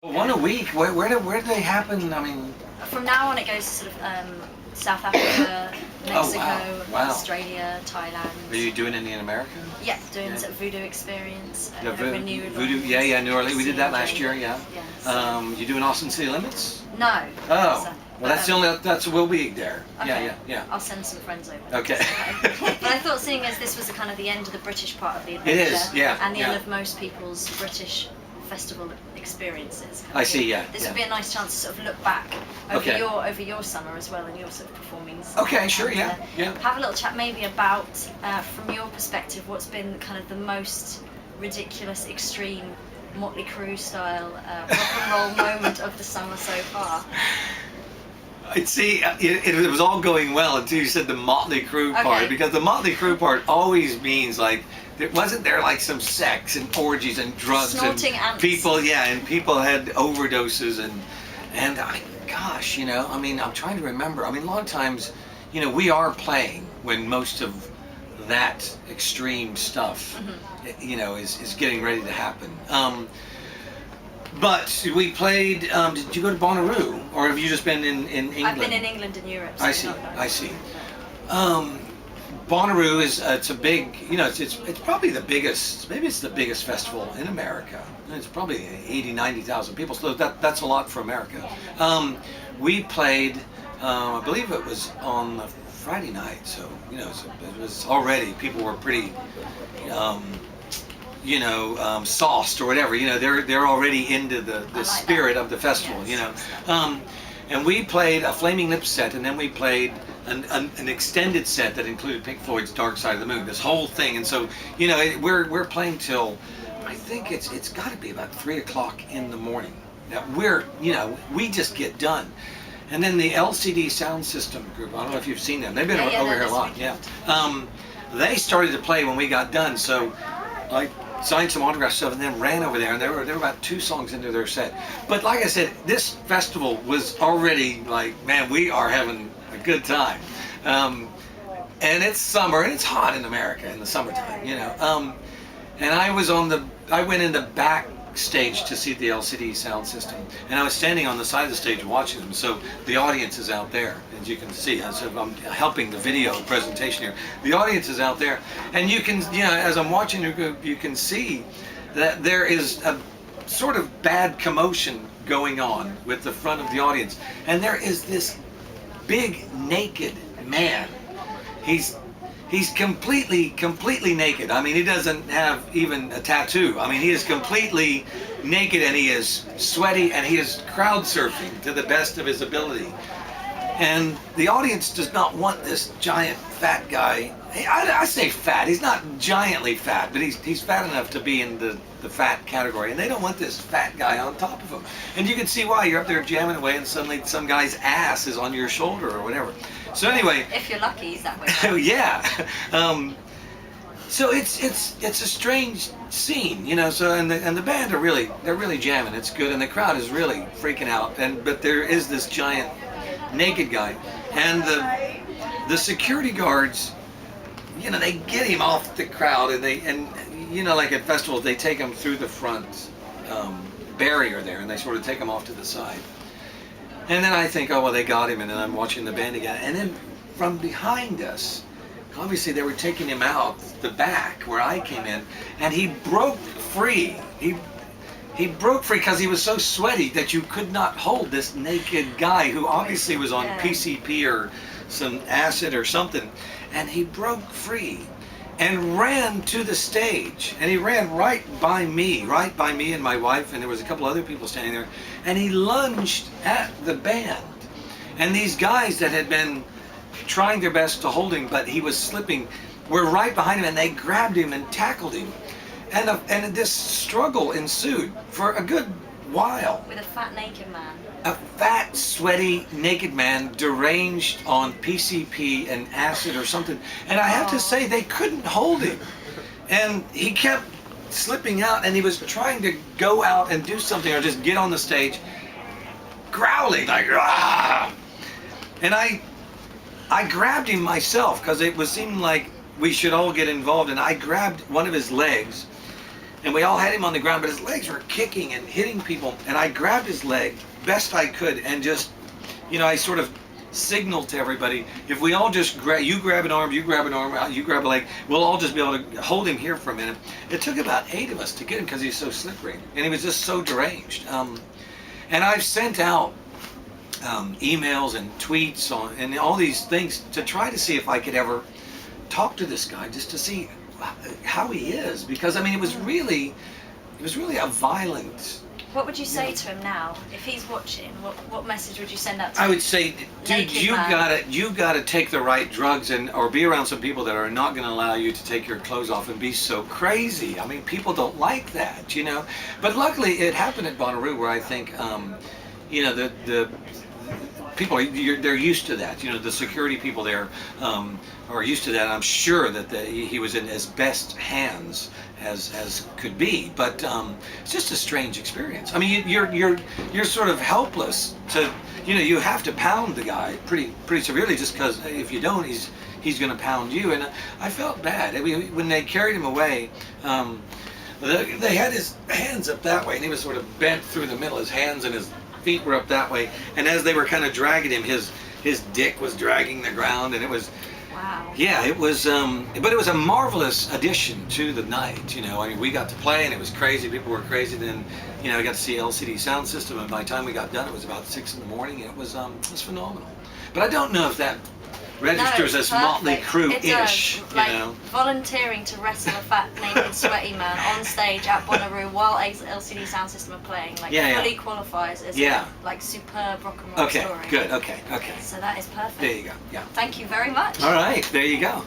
One a week. Where do they happen? I mean, From now on, it goes to sort of South Africa, Mexico, oh, wow. Australia, Thailand. Are you doing any in America? Yeah, doing sort of voodoo experience. Yeah, renewed voodoo. Yeah, New Orleans. We did that last year. Yeah. Yeah. You doing Austin City Limits? No. Oh. So, Well, that's the only. We'll be there. Okay. Yeah. I'll send some friends over. Okay. But I thought, seeing as this was the kind of the end of the British part of the It adventure, is, yeah, and the end yeah. of most people's British festival experiences. I see, yeah, This yeah. would be a nice chance to sort of look back over Okay. your summer as well, and your sort of performing. Okay, sure, And, yeah. Have a little chat maybe about, from your perspective, what's been kind of the most ridiculous, extreme, Motley Crue style rock and roll moment of the summer so far. I see. It was all going well until you said the Motley Crue part, Okay. because the Motley Crue part always means like wasn't there like some sex and orgies and drugs Snorting and ants. people, yeah, and people had overdoses and gosh, I mean, I'm trying to remember. I mean, a lot of times, we are playing when most of that extreme stuff, is getting ready to happen. But we played. Did you go to Bonnaroo, or have you just been in England? I've been in England and Europe. So I see. Bonnaroo is it's a big. It's probably the biggest. Maybe it's the biggest festival in America. It's probably 80, 90,000 people. So that's a lot for America. We played. I believe it was on a Friday night. So it was already people were pretty. Sauced or whatever. They're already into the like spirit that. of the festival. Yes. And we played a Flaming Lips set, and then we played an extended set that included Pink Floyd's Dark Side of the Moon. This whole thing, and so we're playing till I think it's got to be about 3 o'clock in the morning. Now we just get done. And then the LCD Sound System group, I don't know if you've seen them. They've been over here a lot. Yeah. They started to play when we got done, so I signed some autograph stuff and then ran over there, and they were about 2 songs into their set. But like I said, this festival was already like, man, we are having a good time. And it's summer and it's hot in America in the summertime, and I went in the backstage to see the LCD Sound System, and I was standing on the side of the stage watching them. So the audience is out there, as you can see. So I'm helping the video presentation here. The audience is out there, and you can, as I'm watching you can see that there is a sort of bad commotion going on with the front of the audience, and there is this big naked man. He's completely naked. I mean, he doesn't have even a tattoo. I mean, he is completely naked, and he is sweaty, and he is crowd surfing to the best of his ability. And the audience does not want this giant fat guy. I say fat. He's not giantly fat, but he's fat enough to be in the fat category. And they don't want this fat guy on top of him. And you can see why. You're up there jamming away, and suddenly some guy's ass is on your shoulder or whatever. So anyway. If you're lucky, he's that way. Yeah. So it's a strange scene, So and the band they're really jamming. It's good, and the crowd is really freaking out. But there is this giant naked guy, and the security guards, they get him off the crowd, and like at festivals, they take him through the front barrier there, and they sort of take him off to the side. And then I think, oh well, they got him, and then I'm watching the band again, and then from behind us, obviously they were taking him out the back where I came in, and he broke free. He broke free because he was so sweaty that you could not hold this naked guy who obviously was on PCP or some acid or something. And he broke free and ran to the stage. And he ran right by me and my wife, and there was a couple other people standing there. And he lunged at the band. And these guys that had been trying their best to hold him, but he was slipping, were right behind him, and they grabbed him and tackled him. And this struggle ensued for a good while. With a fat naked man. A fat, sweaty, naked man, deranged on PCP and acid or something. And I have to say, they couldn't hold him. And he kept slipping out, and he was trying to go out and do something or just get on the stage, growling like, "Rah!" And I grabbed him myself because it was seeming like we should all get involved, and I grabbed one of his legs, and we all had him on the ground, but his legs were kicking and hitting people, and I grabbed his leg best I could, and just, I sort of signaled to everybody, if we all just you grab an arm, you grab an arm, you grab a leg, we'll all just be able to hold him here for a minute. It took about 8 of us to get him because he's so slippery, and he was just so deranged. And I've sent out emails and tweets and all these things to try to see if I could ever talk to this guy, just to see how he is, because I mean it was really a violent. What would you say to him now if he's watching? What message would you send out to him? I would say, dude, you gotta take the right drugs or be around some people that are not gonna allow you to take your clothes off and be so crazy. I mean, people don't like that, But luckily, it happened at Bonnaroo, where I think, the people they're used to that. The security people there are used to that. I'm sure that he was in as best hands as could be, but it's just a strange experience. I mean, you're sort of helpless to, you have to pound the guy pretty severely, just because if you don't, he's going to pound you. And I felt bad. I mean, when they carried him away, they had his hands up that way, and he was sort of bent through the middle. His hands and his feet were up that way, and as they were kind of dragging him, his dick was dragging the ground, and it was. Wow. Yeah, it was, but it was a marvelous addition to the night. I mean, we got to play, and it was crazy. People were crazy. Then, I got to see LCD Sound System, and by the time we got done, it was about 6 in the morning, and it was phenomenal. But I don't know if that registers as Motley Crue-ish. Volunteering to wrestle a fat, naked, sweaty man on stage at Bonnaroo while LCD Sound System are playing, fully qualifies as a superb rock and roll story. Okay, good. Okay. So that is perfect. There you go. Yeah. Thank you very much. All right, there you go.